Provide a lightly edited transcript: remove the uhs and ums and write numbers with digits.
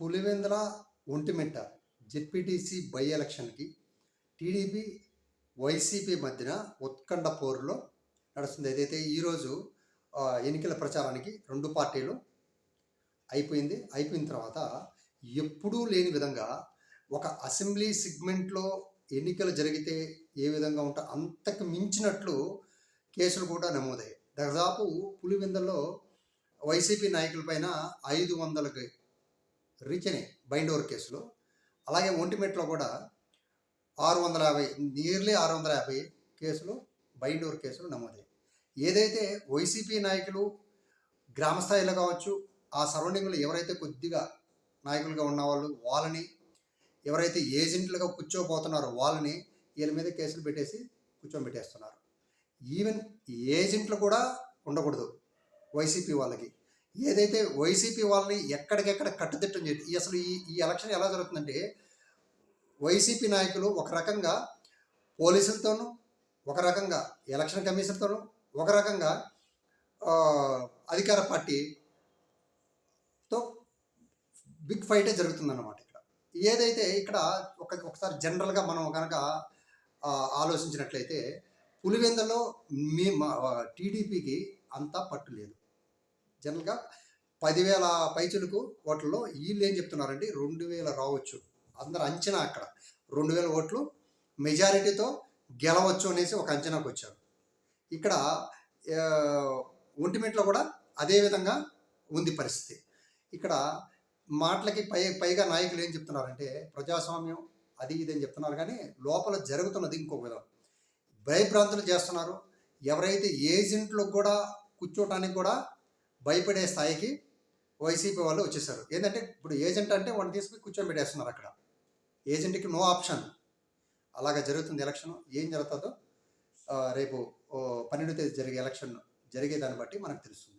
Pulivendula Vontimitta ZPTC by ఎలక్షన్కి TDP YCP మధ్యన ఉత్కంఠ పోరులో నడుస్తుంది. ఏదైతే ఈరోజు ఎన్నికల ప్రచారానికి రెండు పార్టీలు అయిపోయిన తర్వాత ఎప్పుడూ లేని విధంగా ఒక అసెంబ్లీ సెగ్మెంట్లో ఎన్నికలు జరిగితే ఏ విధంగా ఉంటా అంతకు మించినట్లు కేసులు కూడా నమోదయ్యాయి. దాదాపు పులివెందుల్లో వైసీపీ నాయకులపైన 500కి రీచ్ అయినాయి బైండ్ ఓవర్ కేసులు. అలాగే ఒంటిమిట్టలో కూడా 650 నియర్లీ 650 కేసులు బైండ్ ఓవర్ కేసులు నమోదయ్యాయి. ఏదైతే వైసీపీ నాయకులు గ్రామ స్థాయిలో కావచ్చు, ఆ సరౌండింగ్లో ఎవరైతే కొద్దిగా నాయకులుగా ఉన్నవాళ్ళు వాళ్ళని, ఎవరైతే ఏజెంట్లుగా కూర్చోబోతున్నారో వాళ్ళని వీళ్ళ మీద కేసులు పెట్టేసి కూర్చోబెట్టేస్తున్నారు. ఈవెన్ ఏజెంట్లు కూడా ఉండకూడదు వైసీపీ వాళ్ళకి. ఏదైతే వైసీపీ వాళ్ళని ఎక్కడికెక్కడ కట్టుదిట్టం చేసి అసలు ఈ ఎలక్షన్ ఎలా జరుగుతుందంటే, వైసీపీ నాయకులు ఒక రకంగా పోలీసులతోనూ, ఒక రకంగా ఎలక్షన్ కమిషన్తోనూ, ఒక రకంగా అధికార పార్టీతో బిగ్ ఫైటే జరుగుతుందన్నమాట. ఏదైతే ఇక్కడ ఒకసారి జనరల్గా మనం కనుక ఆలోచించినట్లయితే పులివెందులో టీడీపీకి అంతా పట్టు లేదు. జనరల్గా 10,000 పైచులకు ఓట్లలో వీళ్ళు ఏం చెప్తున్నారంటే 2,000 రావచ్చు. అందరు అంచనా అక్కడ 2,000 ఓట్లు మెజారిటీతో గెలవచ్చు అనేసి ఒక అంచనాకు వచ్చారు. ఇక్కడ ఒంటిమిట్లో కూడా అదేవిధంగా ఉంది పరిస్థితి. ఇక్కడ మాటలకి పైగా నాయకులు ఏం చెప్తున్నారంటే ప్రజాస్వామ్యం అది ఇది అని చెప్తున్నారు, కానీ లోపల జరుగుతున్నది ఇంకొక విధం. భయభ్రాంతులు చేస్తున్నారు. ఎవరైతే ఏజెంట్లకు కూడా కూర్చోటానికి కూడా భయపడే స్థాయికి వైసీపీ వాళ్ళు వచ్చేసారు. ఏంటంటే ఇప్పుడు ఏజెంట్ అంటే వాడిని తీసుకుని కూర్చోబెట్టేస్తున్నారు. అక్కడ ఏజెంట్కి నో ఆప్షన్. అలాగా జరుగుతుంది ఎలక్షన్. ఏం జరుగుతుందో రేపు 12వ తేదీ జరిగే ఎలక్షన్ జరిగేదాన్ని బట్టి మనకు తెలుస్తుంది.